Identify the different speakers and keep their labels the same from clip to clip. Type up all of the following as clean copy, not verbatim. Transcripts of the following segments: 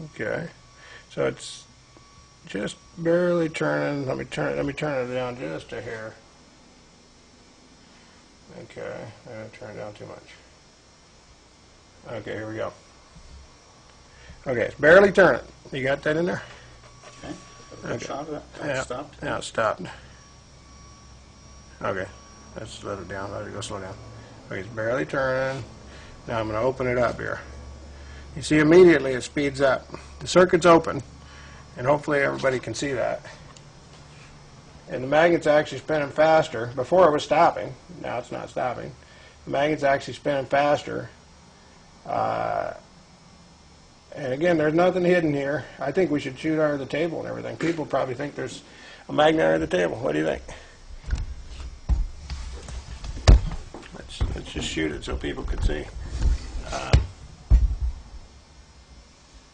Speaker 1: Okay, so it's just barely turning. Let me turn it down just a hair. Okay, I'm gonna turn it down too much. Okay, here we go. Okay, it's barely turning. You got that in there?
Speaker 2: Okay. Shot of that.
Speaker 1: Yeah.
Speaker 2: Stopped.
Speaker 1: Now it stopped. Okay, let's let it down. Let it go slow down. Okay, it's barely turning. Now I'm going to open it up here. You see immediately it speeds up. The circuit's open, and hopefully everybody can see that. And the magnet's actually spinning faster. Before it was stopping. Now it's not stopping. The magnet's actually spinning faster. And again, there's nothing hidden here. I think we should shoot under the table and everything. People probably think there's a magnet under the table. What do you think? Let's just shoot it so people can see.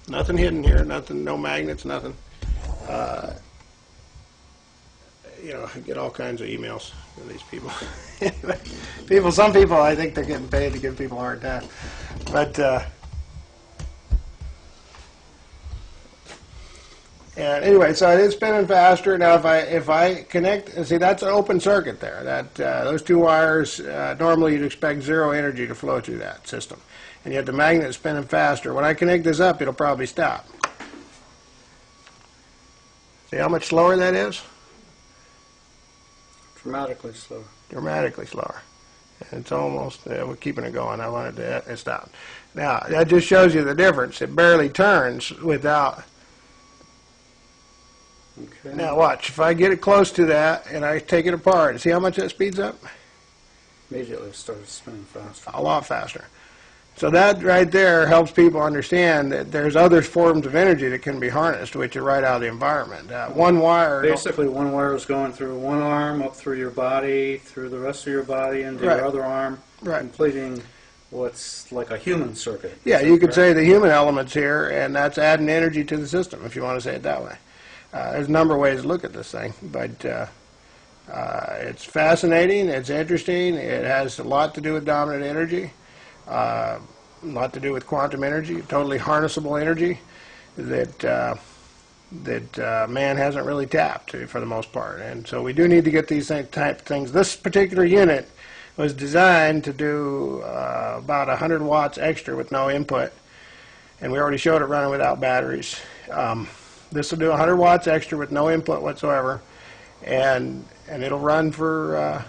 Speaker 1: Nothing hidden here. Nothing. No magnets. Nothing. You know, I get all kinds of emails from these people. Anyway, some people, I think they're getting paid to give people a hard time. But and anyway, so it is spinning faster. Now, if I connect, see, that's an open circuit there. That those two wires, normally you'd expect zero energy to flow through that system, and yet the magnet is spinning faster. When I connect this up, it'll probably stop. See how much slower that is?
Speaker 2: Dramatically slower.
Speaker 1: Dramatically slower. And it's almost, we're keeping it going. I wanted to stop. Now, that just shows you the difference. It barely turns without.
Speaker 2: Okay.
Speaker 1: Now watch, if I get it close to that and I take it apart, see how much that speeds up?
Speaker 2: Immediately started spinning faster.
Speaker 1: A lot faster. So that right there helps people understand that there's other forms of energy that can be harnessed, which are right out of the environment. One wire.
Speaker 2: Basically, one wire is going through one arm, up through your body, through the rest of your body, into
Speaker 1: Right.
Speaker 2: your other arm,
Speaker 1: Right.
Speaker 2: completing what's like a human circuit.
Speaker 1: Yeah, you could say the human element's here, and that's adding energy to the system, if you want to say it that way. There's a number of ways to look at this thing, but it's fascinating, it's interesting, it has a lot to do with dominant energy, a lot to do with quantum energy, totally harnessable energy that man hasn't really tapped for the most part. And so we do need to get these type of things. This particular unit was designed to do about 100 watts extra with no input, and we already showed it running without batteries. This will do 100 watts extra with no input whatsoever, and it'll run for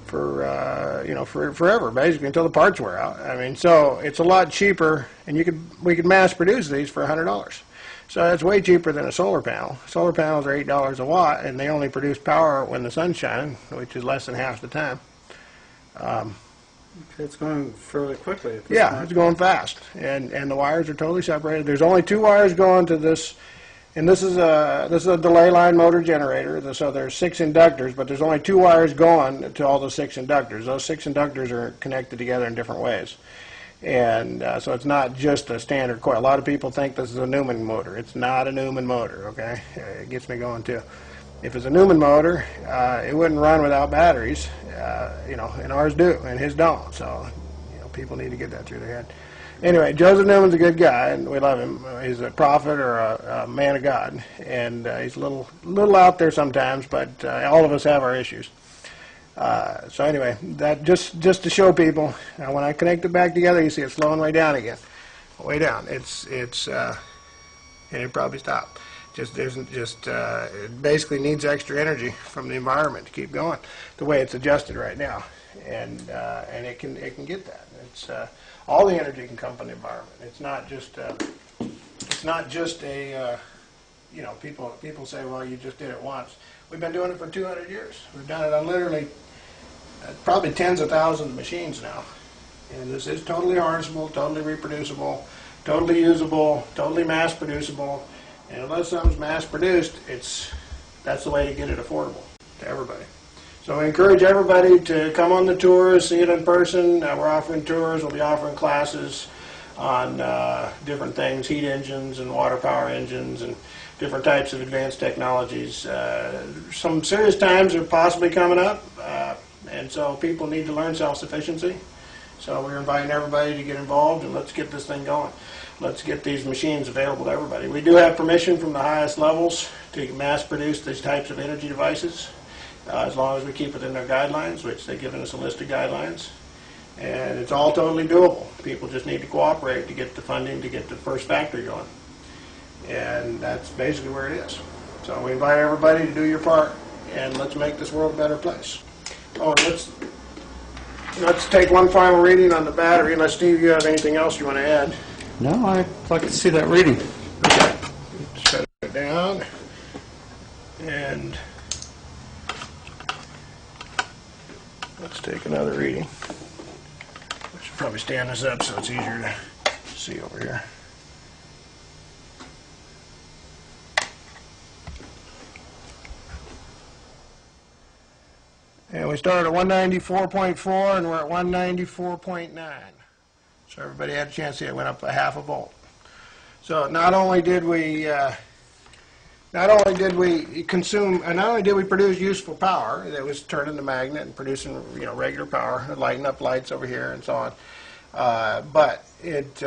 Speaker 1: forever, basically, until the parts wear out. I mean, so it's a lot cheaper, and we could mass produce these for $100. So that's way cheaper than a solar panel. Solar panels are $8 a watt, and they only produce power when the sun's shining, which is less than half the time.
Speaker 2: Okay, it's going fairly quickly at this
Speaker 1: Yeah,
Speaker 2: point.
Speaker 1: it's going fast, and the wires are totally separated. There's only two wires going to this, and this is a delay line motor generator. So there's 6 inductors, but there's only 2 wires going to all the 6 inductors. Those 6 inductors are connected together in different ways, and so it's not just a standard coil. A lot of people think this is a Newman motor. It's not a Newman motor. Okay, it gets me going too. If it's a Newman motor, it wouldn't run without batteries, and ours do, and his don't. So, people need to get that through their head. Anyway, Joseph Newman's a good guy, and we love him. He's a prophet or a man of God, and he's a little out there sometimes, but all of us have our issues. So anyway, that just to show people, when I connect it back together, you see it slowing way down again, way down. And it probably stopped. It basically needs extra energy from the environment to keep going the way it's adjusted right now, and it can get that. It's all the energy can come from the environment. It's not just a people say, well, you just did it once. We've been doing it for 200 years. We've done it on literally probably tens of thousands of machines now, and this is totally harnessable, totally reproducible, totally usable, totally mass producible. And unless something's mass-produced, that's the way to get it affordable to everybody. So we encourage everybody to come on the tours, see it in person. We're offering tours. We'll be offering classes on different things, heat engines and water power engines and different types of advanced technologies. Some serious times are possibly coming up, and so people need to learn self-sufficiency. So we're inviting everybody to get involved, and let's get this thing going. Let's get these machines available to everybody. We do have permission from the highest levels to mass produce these types of energy devices, as long as we keep within their guidelines, which they've given us a list of guidelines. And it's all totally doable. People just need to cooperate to get the funding to get the first factory going. And that's basically where it is. So we invite everybody to do your part, and let's make this world a better place. Oh, let's take one final reading on the battery, unless, Steve, you have anything else you want to add.
Speaker 2: No, I'd like to see that reading.
Speaker 1: Okay. Set it down. And let's take another reading. I should probably stand this up so it's easier to see over here. And we started at 194.4 and we're at 194.9. So everybody had a chance to see it went up a half a volt. So not only did we consume, and not only did we produce useful power that was turning the magnet and producing regular power, lighting up lights over here and so on, but it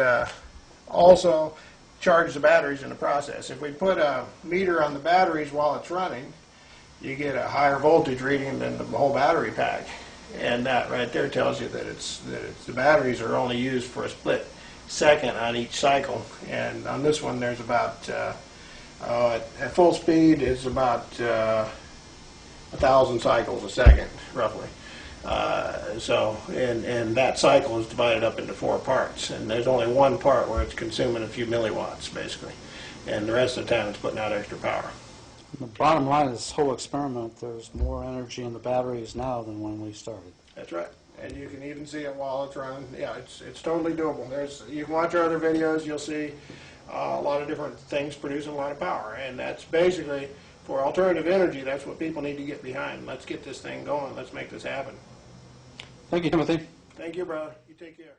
Speaker 1: also charged the batteries in the process. If we put a meter on the batteries while it's running, you get a higher voltage reading than the whole battery pack, and that right there tells you that the batteries are only used for a split second on each cycle. And on this one, there's about at full speed is about 1,000 cycles a second, roughly. And that cycle is divided up into 4 parts, and there's only one part where it's consuming a few milliwatts, basically, and the rest of the time it's putting out extra power.
Speaker 3: The bottom line of this whole experiment, there's more energy in the batteries now than when we started.
Speaker 1: That's right, and you can even see it while it's running. Yeah, it's totally doable. You can watch our other videos. You'll see a lot of different things producing a lot of power, and that's basically for alternative energy. That's what people need to get behind. Let's get this thing going. Let's make this happen.
Speaker 3: Thank you, Timothy.
Speaker 1: Thank you, brother. You take care.